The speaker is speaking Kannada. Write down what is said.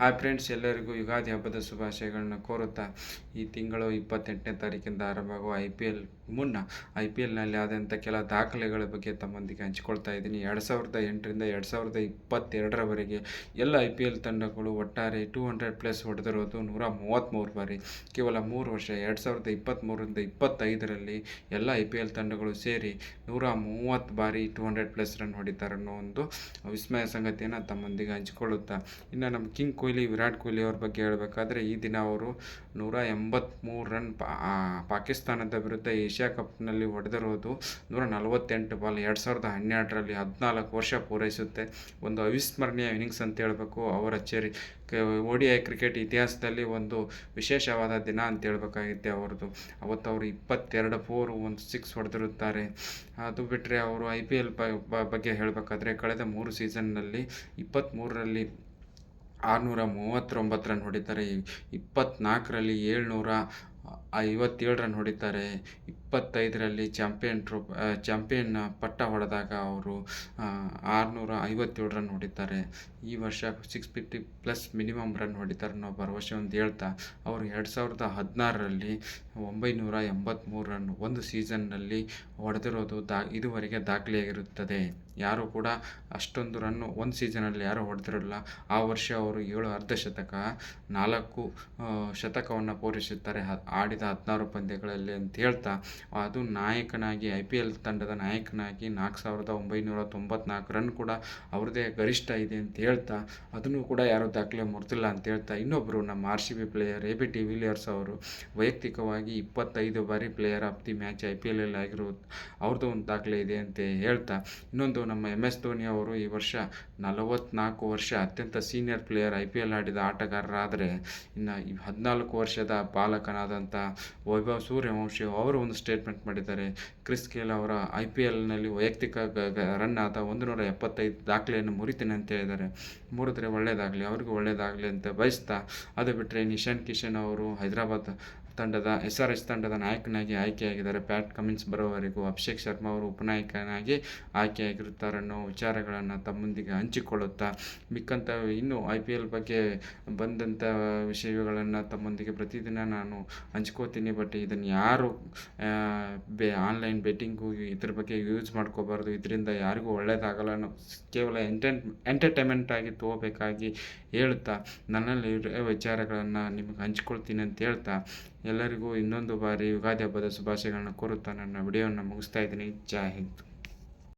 ಹಾಯ್ ಫ್ರೆಂಡ್ಸ್, ಎಲ್ಲರಿಗೂ ಯುಗಾದಿ ಹಬ್ಬದ ಶುಭಾಶಯಗಳನ್ನ ಕೋರುತ್ತಾ ಈ ತಿಂಗಳು 28ನೇ ತಾರೀಕಿಂದ ಆರಂಭವಾಗುವ ಮುನ್ನ ಐ ಪಿ ಎಲ್ನಲ್ಲಿ ಆದಂಥ ಕೆಲ ದಾಖಲೆಗಳ ಬಗ್ಗೆ ತಮ್ಮೊಂದಿಗೆ ಹಂಚಿಕೊಳ್ತಾ ಇದ್ದೀನಿ. 2008ರಿಂದ 2022ರವರೆಗೆ ಎಲ್ಲ ಐ ಪಿ ಎಲ್ ತಂಡಗಳು ಒಟ್ಟಾರೆ 200+ ಹೊಡೆದಿರೋದು 133 ಬಾರಿ. ಕೇವಲ 3 ವರ್ಷ 2023ರಿಂದ 25ರಲ್ಲಿ ಎಲ್ಲ ಐ ಪಿ ಎಲ್ ತಂಡಗಳು ಸೇರಿ 130 ಬಾರಿ 200+ ರನ್ ಹೊಡಿತಾರೆ ಅನ್ನೋ ಒಂದು ವಿಸ್ಮಯ ಸಂಗತಿಯನ್ನು ತಮ್ಮೊಂದಿಗೆ ಹಂಚಿಕೊಳ್ಳುತ್ತಾ, ಇನ್ನು ನಮ್ಮ ಕಿಂಗ್ ಕೊಹ್ಲಿ ವಿರಾಟ್ ಕೊಹ್ಲಿ ಅವ್ರ ಬಗ್ಗೆ ಹೇಳಬೇಕಾದ್ರೆ ಈ ದಿನ ಅವರು 183 ರನ್ ಪಾಕಿಸ್ತಾನದ ವಿರುದ್ಧ ಏಷ್ಯಾ ಕಪ್ನಲ್ಲಿ ಹೊಡೆದಿರೋದು. 148 ಬಾಲ್ 2012ರಲ್ಲಿ 14 ವರ್ಷ ಪೂರೈಸುತ್ತೆ. ಒಂದು ಅವಿಸ್ಮರಣೀಯ ಇನ್ನಿಂಗ್ಸ್ ಅಂತ ಹೇಳಬೇಕು. ಅವರ ODI ಕ್ರಿಕೆಟ್ ಇತಿಹಾಸದಲ್ಲಿ ಒಂದು ವಿಶೇಷವಾದ ದಿನ ಅಂತ ಹೇಳ್ಬೇಕಾಗುತ್ತೆ ಅವ್ರದ್ದು. ಅವತ್ತು ಅವರು 22 4 1 6 ಹೊಡೆದಿರುತ್ತಾರೆ. ಅದು ಬಿಟ್ಟರೆ ಅವರು IPL ಬಗ್ಗೆ ಹೇಳಬೇಕಾದ್ರೆ ಕಳೆದ 3 ಸೀಸನ್ನಲ್ಲಿ 23ರಲ್ಲಿ 639 ರನ್ ಹೊಡಿತಾರೆ, 24ರಲ್ಲಿ 757 ರನ್ ಹೊಡಿತಾರೆ, 25ರಲ್ಲಿ ಚಾಂಪಿಯನ್ ಪಟ್ಟ ಹೊಡೆದಾಗ ಅವರು 657 ರನ್ ಹೊಡಿತಾರೆ. ಈ ವರ್ಷ 650+ ಮಿನಿಮಮ್ ರನ್ ಹೊಡಿತಾರೆ ಅನ್ನೋ ಭರವಸೆ ಒಂದು ಹೇಳ್ತಾ, ಅವರು 2016ರಲ್ಲಿ 983 ರನ್ ಒಂದು ಸೀಸನ್ನಲ್ಲಿ ಹೊಡೆದಿರೋದು ಇದುವರೆಗೆ ದಾಖಲೆಯಾಗಿರುತ್ತದೆ. ಯಾರು ಕೂಡ ಅಷ್ಟೊಂದು ರನ್ನು ಒಂದು ಸೀಸನಲ್ಲಿ ಯಾರೂ ಹೊಡೆದಿರಲ್ಲ. ಆ ವರ್ಷ ಅವರು 7 ಅರ್ಧಶತಕ 4 ಶತಕವನ್ನು ಪೂರೈಸುತ್ತಾರೆ ಆಡಿದ 16 ಪಂದ್ಯಗಳಲ್ಲಿ ಅಂತ ಹೇಳ್ತಾ, ಅದು ನಾಯಕನಾಗಿ IPL ತಂಡದ ನಾಯಕನಾಗಿ 4994 ರನ್ ಕೂಡ ಅವ್ರದ್ದೇ ಗರಿಷ್ಠ ಇದೆ ಅಂತ ಹೇಳ್ತಾ, ಅದನ್ನು ಕೂಡ ಯಾರೂ ದಾಖಲೆ ಮುರಿದಿಲ್ಲ ಅಂತ ಹೇಳ್ತಾ, ಇನ್ನೊಬ್ಬರು ನಮ್ಮ RCB player AB de Villiers ಅವರು ವೈಯಕ್ತಿಕವಾಗಿ 25 ಬಾರಿ player of the match IPL ಆಗಿರೋದು ಅವ್ರದ್ದು ಒಂದು ದಾಖಲೆ ಇದೆ ಅಂತ ಹೇಳ್ತಾ, ಇನ್ನೊಂದು ನಮ್ಮ MS ಧೋನಿ ಅವರು ಈ ವರ್ಷ 44 ವರ್ಷ ಅತ್ಯಂತ ಸೀನಿಯರ್ ಪ್ಲೇಯರ್ IPL ಆಡಿದ ಆಟಗಾರರಾದರೆ, ಇನ್ನು 14 ವರ್ಷದ ಬಾಲಕನಾದಂಥ ವೈಭವ್ ಸೂರ್ಯವಂಶಿ ಅವರು ಒಂದು ಸ್ಟೇಟ್ಮೆಂಟ್ ಮಾಡಿದ್ದಾರೆ. ಕ್ರಿಸ್ ಗೇಲ್ ಅವರ IPLನಲ್ಲಿ ವೈಯಕ್ತಿಕ ರನ್ ಆದ 175 ದಾಖಲೆಯನ್ನು ಮುರಿತೀನಿ ಅಂತ ಹೇಳಿದ್ದಾರೆ. ಮುರಿದ್ರೆ ಒಳ್ಳೆಯದಾಗಲಿ, ಅವ್ರಿಗೂ ಒಳ್ಳೆಯದಾಗಲಿ ಅಂತ ಬಯಸ್ತಾ, ಅದು ಬಿಟ್ಟರೆ ನಿಶಾನ್ ಕಿಶನ್ ಅವರು ಹೈದರಾಬಾದ್ ತಂಡದ SRH ತಂಡದ ನಾಯಕನಾಗಿ ಆಯ್ಕೆಯಾಗಿದ್ದಾರೆ. ಪ್ಯಾಟ್ ಕಮಿನ್ಸ್ ಬರೋವರೆಗೂ ಅಭಿಷೇಕ್ ಶರ್ಮಾ ಅವರು ಉಪನಾಯಕನಾಗಿ ಆಯ್ಕೆಯಾಗಿರುತ್ತಾರೆ ಅನ್ನೋ ವಿಚಾರಗಳನ್ನು ತಮ್ಮೊಂದಿಗೆ ಹಂಚಿಕೊಳ್ಳುತ್ತಾ, ಮಿಕ್ಕಂಥ ಇನ್ನೂ IPL ಬಗ್ಗೆ ಬಂದಂಥ ವಿಷಯಗಳನ್ನು ತಮ್ಮೊಂದಿಗೆ ಪ್ರತಿದಿನ ನಾನು ಹಂಚ್ಕೋತೀನಿ. ಬಟ್ ಇದನ್ನು ಯಾರು ಆನ್ಲೈನ್ ಬೆಟ್ಟಿಂಗು ಇದ್ರ ಬಗ್ಗೆ ಯೂಸ್ ಮಾಡ್ಕೋಬಾರ್ದು. ಇದರಿಂದ ಯಾರಿಗೂ ಒಳ್ಳೆಯದಾಗಲ್ಲ ಅನ್ನೋ ಕೇವಲ ಎಂಟರ್ಟೈನ್ಮೆಂಟ್ ಆಗಿ ತೊಗೋಬೇಕಾಗಿ ಹೇಳ್ತಾ, ನನ್ನಲ್ಲಿ ವಿಚಾರಗಳನ್ನು ನಿಮಗೆ ಹಂಚ್ಕೊಳ್ತೀನಿ ಅಂತ ಹೇಳ್ತಾ, ಎಲ್ಲರಿಗೂ ಇನ್ನೊಂದು ಬಾರಿ ಯುಗಾದಿ ಹಬ್ಬದ ಶುಭಾಶಯಗಳನ್ನ ಕೋರುತ್ತಾ ನನ್ನ ವಿಡಿಯೋವನ್ನು ಮುಗಿಸ್ತಾ ಇದ್ದೀನಿ. ಜೈ ಹಿಂದ್.